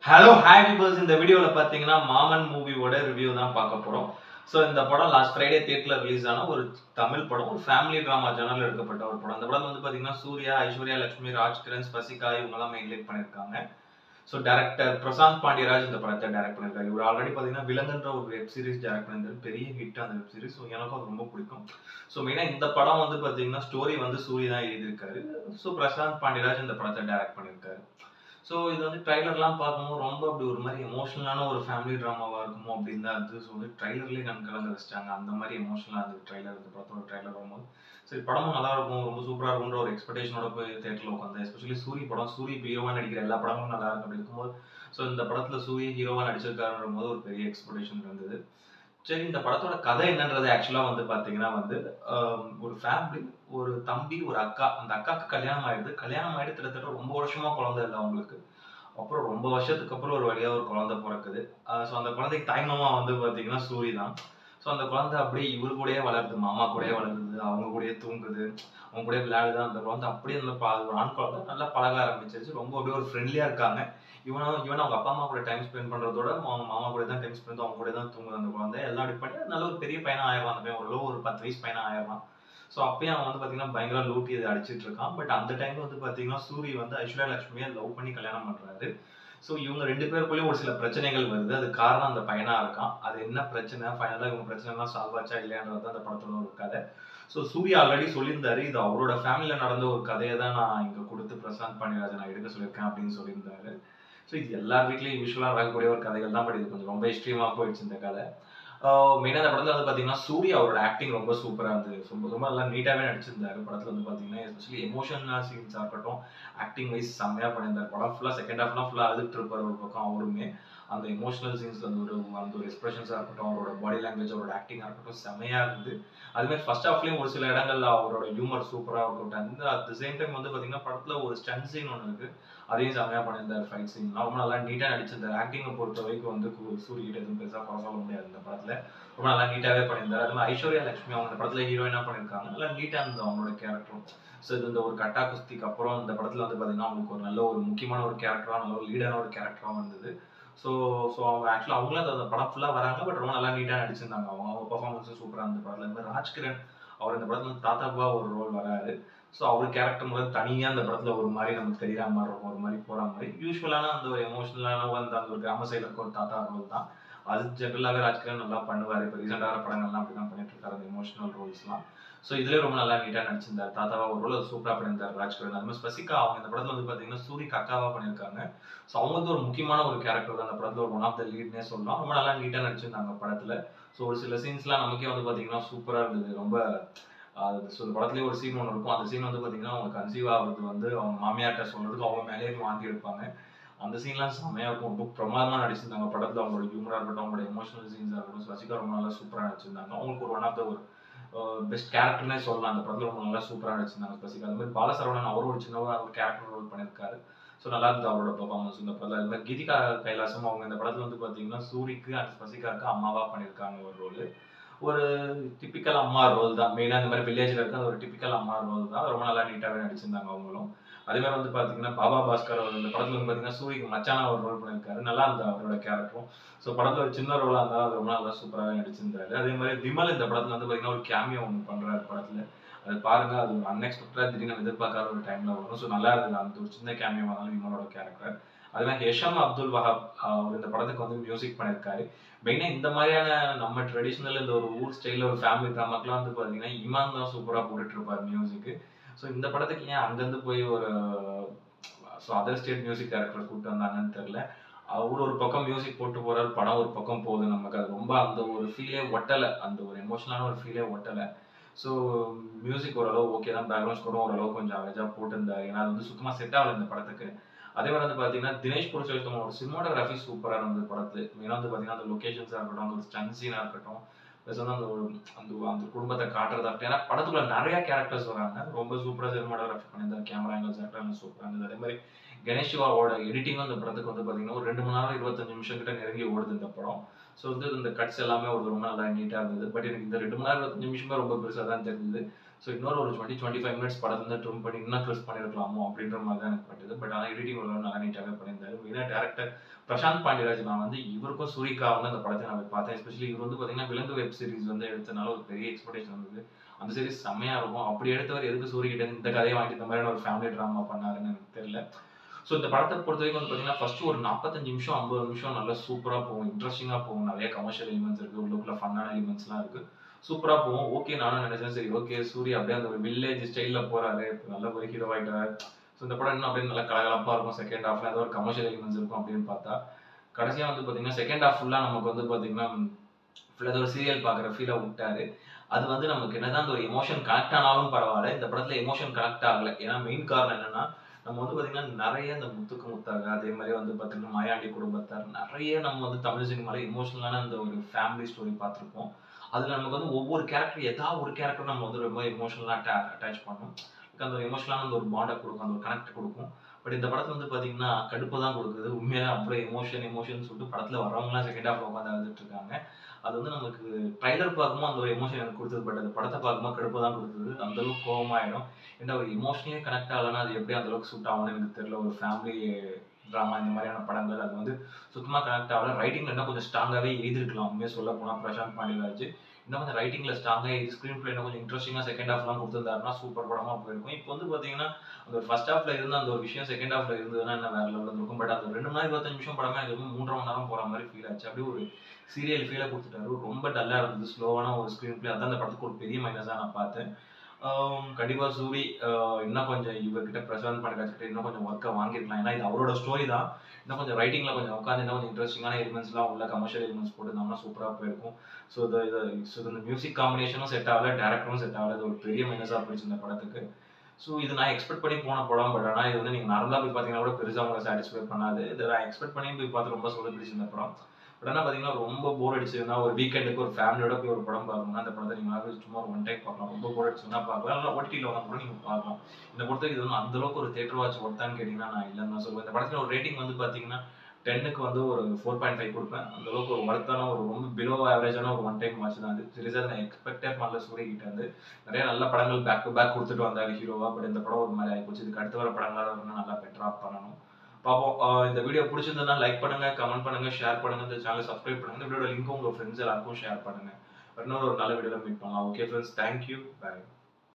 Hello hi பீபர்ஸ். இந்த வீடியோவில் பார்த்தீங்கன்னா மாமன் மூவியோட ரிவ்யூ தான் பார்க்க போகிறோம். ஸோ இந்த படம் லாஸ்ட் ஃப்ரைடே தியேட்டரில் ரிலீஸ் ஆன ஒரு தமிழ் படம், ஒரு ஃபேமிலி ட்ராமா ஜானரில் எடுக்கப்பட்ட ஒரு படம். அந்த படம் வந்து பார்த்தீங்கன்னா சூர்யா, ஐஸ்வர்யா லட்சுமி, ராஜ்கிரண், ஸ்பசிகா இவங்கெல்லாம் மெயின் லீட் பண்ணியிருக்காங்க. ஸோ டேரக்டர் பிரசாந்த் பாண்டியராஜ் இந்த படத்தை டைரக்ட் பண்ணியிருக்காரு. இவர் ஆல்ரெடி பார்த்தீங்கன்னா விலங்குன்ற ஒரு வெப் சீரிஸ் டைரக்ட் பண்ணியிருந்தாரு. பெரிய ஹிட் அந்த வெப் சீரிஸ். ஸோ எனக்கும் அது ரொம்ப பிடிக்கும். ஸோ மெயினாக இந்த படம் வந்து பார்த்தீங்கன்னா ஸ்டோரி வந்து சூரி தான் எழுதியிருக்காரு. ஸோ பிரசாந்த் பாண்டியராஜ் இந்த படத்தை டைரக்ட் பண்ணியிருக்காரு. ஸோ இது வந்து ட்ரைலர்லாம் பார்க்கும்போது ரொம்ப அப்படி ஒரு மாதிரி எமோஷனலான ஒரு ஃபேமிலி ட்ராமாவாக இருக்குமோ அப்படின்னு தான் இருந்துச்சு. ஸோ வந்து ட்ரைலர்லேயே கலந்து வச்சிட்டாங்க. அந்த மாதிரி எமோஷனலாக இருந்தது ட்ரைலர். இந்த படத்தோட ட்ரைலர் வரும்போது சரி படமும் நல்லா இருக்கும், ரொம்ப சூப்பராக இருக்கும்ன்ற ஒரு எக்ஸ்பெக்டேஷனோட போய் தேட்டரில் உட்காந்து, எஸ்பெஷலி சூரி படம், சூரி இப்போ ஹீரோவாக நடிக்கிற எல்லா படமும் நல்லா இருக்கும் அப்படி இருக்கும்போது, ஸோ இந்த படத்தில் சூரிய ஹீரோவாக நடிச்சிருக்காருன்ற போது ஒரு பெரிய எக்ஸ்பெக்டேஷன் இருந்தது. சரி இந்த படத்தோட கதை என்னன்றது ஆக்சுவலாக வந்து பார்த்தீங்கன்னா வந்து ஒரு ஃபேமிலி, ஒரு தம்பி, ஒரு அக்கா. அந்த அக்காவுக்கு கல்யாணம் ஆயிடுது. கல்யாணம் ஆயிட்டு கிட்டத்தட்ட ரொம்ப வருஷமா குழந்தை இல்லை அவங்களுக்கு. அப்புறம் ரொம்ப வருஷத்துக்கு அப்புறம் ஒரு வழியா ஒரு குழந்தை பிறக்குது. ஸோ அந்த குழந்தைக்கு தாய்மாமா வந்து பார்த்தீங்கன்னா சூரி தான். ஸோ அந்த குழந்தை அப்படியே இவரு கூடயே வளருது, மாமா கூடயே வளருது, அவங்க கூடயே தூங்குது, அவங்க கூடயே விளையாடுது. அந்த குழந்தை அப்படியே அந்த ஒரு ஆண் குழந்தை நல்லா பழக ஆரம்பிச்சிருச்சு. ரொம்ப அப்படியே ஒரு ஃப்ரெண்ட்லியா இருக்காங்க. இவன் அவங்க அப்பா அம்மா கூட டைம் ஸ்பெண்ட் பண்றதோட அவங்க மாமா கூட தான் டைம் ஸ்பெண்ட், அவங்க கூட தான் தூங்குது அந்த குழந்தை. எல்லாம் அப்படி பண்ணி நல்ல ஒரு பெரிய பையனா ஆயிடுவான் அந்த பையன். ஓரளவு ஒரு 10 வயசு பையனா ஆயிடுவான். ஸோ அப்பயும் அவன் வந்து பார்த்தீங்கன்னா பயங்கர லூட்டி இதை அடிச்சிட்டு இருக்கான். பட் அந்த டைம்ல வந்து பார்த்தீங்கன்னா சூரி வந்து ஐஸ்வர்யா லட்சுமியை லவ் பண்ணி கல்யாணம் பண்றாரு. ஸோ இவங்க 2 பேருக்குள்ளேயும் ஒரு சில பிரச்சனைகள் வருது. அதுக்கு காரணம் அந்த பையனா இருக்கான். அது என்ன பிரச்சனை? ஃபைனலா இவங்க பிரச்சனைலாம் சால்வ் ஆச்சா இல்லையான்றது தான் அந்த படத்தோட ஒரு கதை. ஸோ சூர்யா ஆல்ரெடி சொல்லியிருந்தாரு, இது அவரோட ஃபேமிலில நடந்த ஒரு கதையை தான் நான் இங்க குடுத்து பிரசாந்த் பாண்டியராஜன் நான் எடுக்க சொல்லியிருக்கேன் அப்படின்னு சொல்லியிருந்தாரு. ஸோ இது எல்லார் வீட்லயும் யூசுவலா நடக்கக்கூடிய ஒரு கதைகள் தான். பட் இது கொஞ்சம் ரொம்ப எக்ஸ்ட்ரீமா போயிடுச்சு இந்த கதை. மெயினா இந்த படத்துல வந்து பாத்தீங்கன்னா சூர்யா அவரோட ஆக்டிங் ரொம்ப சூப்பரா இருந்தது. ரொம்ப ரொம்ப நல்லா நீட்டாவே நடிச்சிருந்தாரு படத்துல வந்து பாத்தீங்கன்னா. எஸ்பெஷலி எமோஷனல் சீன்ஸா இருக்கட்டும், ஆக்டிங் வைஸ் செம்மையா பண்ணியிருந்தாரு. படம் ஃபுல்லா செகண்ட் ஹாஃப்லாம் ஃபுல்லா அழுதுட்டு இருப்பாரு ஒரு பக்கம் அவருமே. அந்த எமோஷனல் சீன்ஸ்ல அந்த ஒரு எக்ஸ்பிரஷன்ஸா இருக்கட்டும், அவரோட பாடி லாங்குவேஜ், அவரோட ஆக்டிங்கா இருக்கட்டும் செம்மையா இருந்தது. அதுமாதிரி ஃபர்ஸ்ட் ஹாஃப்லயும் ஒரு சில இடங்கள்ல அவரோட ஹியூமர் சூப்பரா இருக்கட்டும். அந்த அட் த சேம் டைம் வந்து பாத்தீங்கன்னா படத்துல ஒரு ஸ்டண்ட் சீன் ஒன்று இருக்கு. அதையும் செம்மையா பண்ணியிருந்தாரு. ஃபைட் சீன்லாம் ரொம்ப நல்லா நீட்டா நடிச்சிருந்தாரு. ஆக்டிங்கை பொறுத்த வரைக்கும் வந்து சூரிய கிட்ட எதுவும் பெருசா குறை சொல்ல முடியாது இந்த படத்துல. ரொம்ப நல்லா நீட்டாவே பண்ணியிருந்தாரு. அது மாதிரி ஐஸ்வர்யா லட்சுமி அவங்க இந்த படத்துல ஹீரோயினா பண்ணியிருக்காங்க. நல்லா நீட்டா இருந்தது அவங்களோட கேரக்டரும். ஸோ இது இந்த ஒரு கட்டா குஸ்திக்கு அப்புறம் இந்த படத்துல வந்து பாத்தீங்கன்னா அவங்களுக்கு ஒரு நல்ல ஒரு முக்கியமான ஒரு கேரக்டரா, நல்ல ஒரு லீடான ஒரு கேரக்டராகவும் இருந்தது. ஸோ ஸோ அவங்க ஆக்சுவலாக அவங்களும் அந்த படம் ஃபுல்லா வராங்க. பட் ரொம்ப நல்லா நீட்டா நடிச்சிருந்தாங்க. அவங்க அவங்க பெர்ஃபார்மன்ஸும் சூப்பரா இருந்த படத்துல. இந்த மாதிரி ராஜ்கிரண் அவர் இந்த படத்துல வந்து தாத்தாவா ஒரு ரோல் வராரு. ஸோ அவர் கேரக்டர் முதல்ல தனியா அந்த படத்துல ஒரு மாதிரி நமக்கு தெரியாத மாதிரி இருக்கும், ஒரு மாதிரி போற மாதிரி யூஸ்வலான அந்த ஒரு எமோஷனலான அந்த ஒரு கிராம சைடுல இருக்க ஒரு தாத்தா ரோல் தான். அது ஜென்ரலாவே ராஜ்கிரண் நல்லா பண்ணுவாரு. இப்போ ரீசெண்டா வர படங்கள்லாம் அப்படிதான் பண்ணிட்டு இருக்காரு அந்த எமோஷனல் ரோல்ஸ்லாம். ஸோ இதுலயே ரொம்ப நல்லா நீட்டா நடிச்சிருந்தாரு. தாத்தாவா ஒரு ரோல் சூப்பரா பண்ணியிருந்தாரு ராஜ்கிரண். அது மாதிரி ஸ்பெசிகா அவங்க இந்த படத்துல வந்து பாத்தீங்கன்னா சூரிக்கு அக்காவா பண்ணியிருக்காங்க. ஸோ அவங்க வந்து ஒரு முக்கியமான ஒரு கேரக்டர் தான் அந்த படத்துல, ஒரு ஒன் ஆஃப் த லீட்னே சொல்லலாம். ரொம்ப நல்லா நீட்டா நடிச்சிருந்தாங்க படத்துல. ஸோ ஒரு சில சீன்ஸ்லாம் நமக்கே வந்து பாத்தீங்கன்னா சூப்பரா இருந்தது. ரொம்ப ஸோ இந்த படத்துலயே ஒரு சீன் ஒன்று இருக்கும். அந்த சீன் வந்து பாத்தீங்கன்னா அவங்க கன்சீவ் ஆகுறது வந்து அவங்க மாமியார்ட்ட சொல்றதுக்கு அவங்க மேலேயே வாந்தி எடுப்பாங்க. அந்த சீன்லாம் செம்மையா இருக்கும். ரொம்ப பிரமாதமா நடிச்சிருந்தாங்க படத்துல. அவங்களோட ஹியூமரா இருக்கட்டும், அவங்களோட எமோஷனல் சீன்ஸா இருக்கட்டும், ஸ்வசிகா ரொம்ப நல்லா சூப்பரா நடிச்சிருந்தாங்க. அவங்களுக்கு ஒரு ஒன் ஆஃப் த ஒரு பெஸ்ட் கேரக்டர்னே சொல்லலாம். அந்த படத்துல ரொம்ப நல்லா சூப்பரா நடிச்சிருந்தாங்க ஸ்வசிகா. அது மாதிரி பாலசரவணன் அவரும் ஒரு சின்ன ஒரு கேரக்டர் ரோல் பண்ணியிருக்காரு. ஸோ நல்லா இருந்தது அவரோட பெர்ஃபார்மன்ஸ் இந்த படத்துல. அது மாதிரி கீதிகா கைலாசம் அவங்க இந்த படத்துல வந்து பாத்தீங்கன்னா சூரிக்கு அண்ட் ஸ்வசிகாவுக்கு அம்மாவா பண்ணியிருக்காங்க ஒரு ரோல். ஒரு டிபிக்கல் அம்மா ரோல் தான். மெயினா இந்த மாதிரி வில்லேஜ்ல இருக்க ஒரு டிபிக்கல் அம்மா ரோல் தான். ரொம்ப நல்லா நீட்டாவே நடிச்சிருந்தாங்க அவங்களும். அதே மாதிரி வந்து பாத்தீங்கன்னா பாபா பாஸ்கர் அவர் இந்த படத்துல வந்து பாத்தீங்கன்னா சூரிக்கு மச்சானா ஒரு ரோல் பண்ணியிருக்காரு. நல்லா இருந்தது அவரோட கேரக்டரும். ஸோ படத்துல ஒரு சின்ன ரோலா இருந்தாலும் அது ரொம்ப நல்லா சூப்பராகவே நடிச்சிருந்தாரு. அதே மாதிரி விமல் இந்த படத்துல வந்து பாத்தீங்கன்னா ஒரு கேமியோ ஒன்று பண்றாரு படத்துல. அது பாருங்க, அது ஒரு அன்எக்ஸ்பெக்டடா திடீர்னு எதிர்பார்க்காத ஒரு டைம்ல வரும். ஸோ நல்லா இருந்தது அந்த ஒரு சின்ன கேமியோ இருந்தாலும் விமலோட கேரக்டர். அதே மாதிரி ஹெஷம் அப்துல் வஹாப் அவர் இந்த படத்துக்கு வந்து மியூசிக் பண்ணியிருக்காரு. மெயினா இந்த மாதிரியான நம்ம ட்ரெடிஷனல் இந்த ஒரு ஊர் ஸ்டைல்ல ஒரு ஃபேமிலி ட்ராமாக்கெல்லாம் வந்து பாத்தீங்கன்னா இமான் தான் சூப்பரா போட்டுட்டு இருப்பாரு மியூசிக். ஸோ இந்த படத்துக்கு ஏன் அங்கிருந்து போய் ஒரு அதர் ஸ்டேட் மியூசிக் டைரக்டர் கூப்பிட்டு வந்தாங்கன்னு தெரியல. அவர் ஒரு பக்கம் மியூசிக் போட்டு போறாரு, படம் ஒரு பக்கம் போகுது. நமக்கு அது ரொம்ப அந்த ஒரு ஃபீலே ஒட்டல. அந்த ஒரு எமோஷனலான ஒரு ஃபீலே ஒட்டல. ஸோ மியூசிக் ஓரளவு ஓகே தான். பேக்ரவுண்ட் ஸ்கோரும் ஓரளவு கொஞ்சம் அவரேஜா போட்டிருந்தாரு. ஏன்னா அது வந்து சுத்தமா செட் ஆகல இந்த படத்துக்கு. அதே மாதிரி வந்து பாத்தீங்கன்னா தினேஷ் புருஷோத்தமோட சினிமாட்டோகிராஃபி சூப்பரா இருந்தது படத்துல. மெயினா வந்து பாத்தீங்கன்னா அந்த லொகேஷன்ஸா இருக்கட்டும், அந்த ஸ்டன் சீனா இருக்கட்டும், பிளஸ் வந்து அந்த ஒரு அந்த அந்த குடும்பத்தை காட்டுறதா இருக்கட்டும். ஏன்னா படத்துக்குள்ள நிறைய கேரக்டர்ஸ் வராங்க. ரொம்ப சூப்பரா சினிமாட்டோகிராஃபி பண்ணியிருந்தாரு. கேமரா ஆங்கிள்ஸ் இருக்கட்டும் சூப்பரா இருந்தது. அதே மாதிரி கணேஷ் சிவாவோட எடிட்டிங்கும் இந்த படத்துக்கு வந்து பாத்தீங்கன்னா ஒரு 2 மணி நேரம் 25 நிமிஷம் கிட்ட நெருங்கி ஓடுது இந்த படம். ஸோ வந்து இந்த கட்ஸ் எல்லாமே ஒரு ரொம்ப நல்லா நீட்டா இருந்தது. பட் எனக்கு இந்த 2 மணி நேரம் 25 நிமிஷமே ரொம்ப பெருசா தான் தெரிஞ்சது. ஸோ இன்னொரு ஒரு 20-25 மினிட்ஸ் படத்துல ட்ரிம் பண்ணி இன்னும் ட்விஸ்ட் பண்ணிருக்கலாமோ அப்படின்ற மாதிரி தான் எனக்கு பட்டது. பட் ஆனால் எடிட்டிங் நல்லா நீட்டாவே பண்ணியிருந்தாரு. பார்த்தீங்கன்னா டேரக்டர் பிரசாந்த் பாண்டியராஜ். நான் வந்து இவருக்கும் சூரிக்கா வந்து அந்த படத்தை நான் போய் பார்த்தேன். எஸ்பெஷலி இவர் வந்து பார்த்தீங்கன்னா விலங்கு வெப் சீரிஸ் வந்து எடுத்தனால ஒரு பெரிய எக்ஸ்பெக்டேஷன் இருந்தது. அந்த சீரிஸ் செம்மையா இருக்கும். அப்படி எடுத்தவர் எதுக்கு சூரிக்கிட்ட இந்த கதையை வாங்கிட்டு இந்த மாதிரியான ஒரு ஃபேமிலி ட்ராமா பண்ணாருன்னு எனக்கு தெரியல. ஸோ இந்த படத்தை பொறுத்தவரைக்கும் வந்து பார்த்தீங்கன்னா ஃபர்ஸ்ட் ஒரு 45 நிமிஷம் 50 நிமிஷம் நல்லா சூப்பராக போகும், இன்ட்ரெஸ்டிங்காக போகும். நிறைய கமர்ஷியல் எலிமெண்ட்ஸ் இருக்கு, உள்ளுக்குள்ள ஃபன்னான எலிமெண்ட்ஸ்லாம் இருக்கு. சூப்பரா போகும். ஓகே நானும் நினைச்சேன் சரி ஓகே சூர்யா அப்படியே அந்த ஒரு வில்லேஜ் ஸ்டைல்ல போறாரு, நல்ல ஒரு ஹீரோ ஆயிட்டாரு. ஸோ இந்த படம் இன்னும் அப்படியே நல்லா கலகலப்பா இருக்கும். செகண்ட் ஹாஃப்ல ஏதோ ஒரு கமர்ஷியல் எலிமெண்ட்ஸ் இருக்கும் அப்படின்னு பார்த்தா கடைசியா வந்து பார்த்தீங்கன்னா செகண்ட் ஹாஃப் ஃபுல்லா நமக்கு வந்து பார்த்தீங்கன்னா ஃபுல்லா ஏதோ ஒரு சீரியல் பார்க்குற ஃபீலை விட்டாரு. அது வந்து நமக்கு என்னதான் அந்த ஒரு எமோஷன் கனெக்ட் ஆனாலும் பரவாயில்ல. இந்த படத்துல எமோஷன் கனெக்ட் ஆகல. ஏன்னா மெயின் காரணம் என்னன்னா நம்ம வந்து பார்த்தீங்கன்னா நிறைய இந்த முத்துக்கு முத்தாக அதே மாதிரி வந்து பார்த்தீங்கன்னா மாயாண்டி குடும்பத்தார் நிறைய நம்ம வந்து தமிழ் சினிமால எமோஷனலான அந்த ஒரு ஃபேமிலி ஸ்டோரி பார்த்துருப்போம். அதுல நமக்கு வந்து ஒவ்வொரு கேரக்டர் ஏதாவது ஒரு கேரக்டர் நம்ம வந்து ரொம்ப எமோஷனலா அட்டாச் பண்ணும். அந்த ஒரு எமோஷனலான அந்த ஒரு பாண்டை கொடுக்கும், அந்த ஒரு கனெக்ட் கொடுக்கும். பட் இந்த படத்துல வந்து பாத்தீங்கன்னா கடுப்பு தான் கொடுக்குது. உண்மையா அவ்வளோ எமோஷன் சொல்லிட்டு படத்துல வரவங்கலாம் செகண்ட் ஹாஃப்ல உட்காந்து அழுதுட்டு இருக்காங்க. அது வந்து நமக்கு ட்ரைலர் பார்க்கும்போது அந்த ஒரு எமோஷன் எனக்கு கொடுத்தது. பட் அந்த படத்தை பார்க்கும்போது கடுப்பு தான் கொடுத்தது. அந்த அளவுக்கு கோவமாயிடும். ஏன்னா ஒரு எமோஷனே கனெக்ட் ஆகலைன்னா அது எப்படி அந்த அளவுக்கு சூட் ஆகும்னு எனக்கு தெரியல. ஒரு ஃபேமிலி ட்ராமா இந்த மாதிரியான படங்கள் அது வந்து சுத்தமா கனெக்ட் ஆகல. ரைட்டிங்ல இன்னும் கொஞ்சம் ஸ்ட்ராங்காவே எழுதிருக்கலாம். உண்மையா சொல்ல போனா பிரசாந்த் பாண்டியராஜ் இன்னும் கொஞ்சம் ரைட்டிங்ல ஸ்ட்ராங்கா ஸ்கிரீன் பிளே இன்னும் கொஞ்சம் இன்ட்ரெஸ்டிங்கா செகண்ட் ஹாஃப்லாம் கொடுத்திருந்தாருன்னா சூப்பர் படமா போயிருக்கும். இப்போ வந்து பாத்தீங்கன்னா அந்த ஒரு ஃபர்ஸ்ட் ஹாஃப்ல இருந்த அந்த ஒரு விஷயம் செகண்ட் ஹாஃப்ல இருந்ததுன்னா என்ன வேற லெவலில் இருக்கும். பட் அந்த 2 மணி நேரம் 25 நிமிஷம் படமே எனக்கு வந்து 3.5 மணி நேரம் போற மாதிரி ஃபீல் ஆச்சு. அப்படியே ஒரு சீரியல் ஃபீலை கொடுத்துட்டாரு. ரொம்ப டல்லா இருந்தது. ஸ்லோவான ஒரு ஸ்கிரீன் பிளே அதான் அந்த படத்துக்கு ஒரு பெரிய மைனஸா நான் பார்த்தேன். கண்டிப்பா சூரி இன்னும் கொஞ்சம் இவர்கிட்ட பிரசாந்த் பாண்டியராஜ் கிட்ட இன்னும் கொஞ்சம் ஒர்க்கை வாங்கிருக்கலாம். ஏன்னா இது அவரோட ஸ்டோரி தான். இன்னும் கொஞ்சம் ரைட்டிங்ல கொஞ்சம் உட்காந்து இன்னும் கொஞ்சம் இன்ட்ரெஸ்டிங்கான எலிமெண்ட்ஸ்லாம் உள்ள கமர்ஷியல் எலிமெண்ட்ஸ் போட்டுருந்தாங்கன்னா சூப்பரா போயிருக்கும். ஸோ இந்த மியூசிக் காம்பினேஷனும் செட் ஆகல, டேரக்டரும் செட் ஆகல. இது ஒரு பெரிய மைனஸா போயிடுச்சு இந்த படத்துக்கு. ஸோ இது நான் எக்ஸ்பெக்ட் பண்ணி போன படம். பட் ஆனால் இது வந்து நீங்க நார்மலா போய் பார்த்தீங்கன்னா கூட பெருசா உங்களை சாட்டிஸ்ஃபை பண்ணாது. இதை நான் எக்ஸ்பெக்ட் பண்ணி போய் பார்த்து ரொம்ப சொதப்பிடுச்சு இந்த படம். பட் ஆனால் பார்த்தீங்கன்னா ரொம்ப போர் அடிச்சதுன்னா ஒரு வீக்கெண்டுக்கு ஒரு ஃபேமிலியோட போய் ஒரு படம் பார்க்கணும்னா அந்த படத்தை நீங்க சும்மா ஒரு ஒன் டைம் பார்க்கலாம். ரொம்ப போர் அடிச்சதுன்னா பார்க்கலாம். இல்லை ஓடிடியில் வந்தால் கூட நீங்க பார்க்கலாம். இந்த பொறுத்தவரைக்கும் இது வந்து அந்த அளவுக்கு ஒரு தியேட்டர் வாட்ச் ஒர்த்தான்னு கேட்டீங்கன்னா நான் இல்லைன்னு தான் சொல்லுவேன். இந்த படத்துல ஒரு ரேட்டிங் வந்து பார்த்தீங்கன்னா 10க்கு வந்து ஒரு 4.5 கொடுப்பேன். அந்த அளவுக்கு ஒரு ஒர்த்தான ஒரு ரொம்ப பிலோ ஆவரேஜான ஒரு ஒன் டைம் வாட்ச் தான் அது. சீரியஸா நான் எக்ஸ்பெக்டே பண்ணல சூரிய கிட்ட இருந்து. நிறைய நல்ல படங்கள் பேக் டு பேக் கொடுத்துட்டு வந்தாரு ஹீரோவா. பட் இந்த படம் ஒரு மாதிரி ஆகிப்போச்சு. இதுக்கு அடுத்து வர படங்களாக இன்னும் நல்லா பெட்டரா பண்ணணும். பார்ப்போம். இந்த வீடியோ பிடிச்சிருந்ததுன்னா லைக் பண்ணுங்க, கமெண்ட் பண்ணுங்க, ஷேர் பண்ணுங்க, இந்த சேனலை சப்ஸ்கிரைப் பண்ணுங்க. இந்த வீடியோட லிங்க் உங்க ஃப்ரெண்ட்ஸ் எல்லாருக்கும் ஷேர் பண்ணுங்க. இன்னொரு ஒரு நல்ல வீடியோல மீட் பண்ணலாம். Okay friends, thank you, by.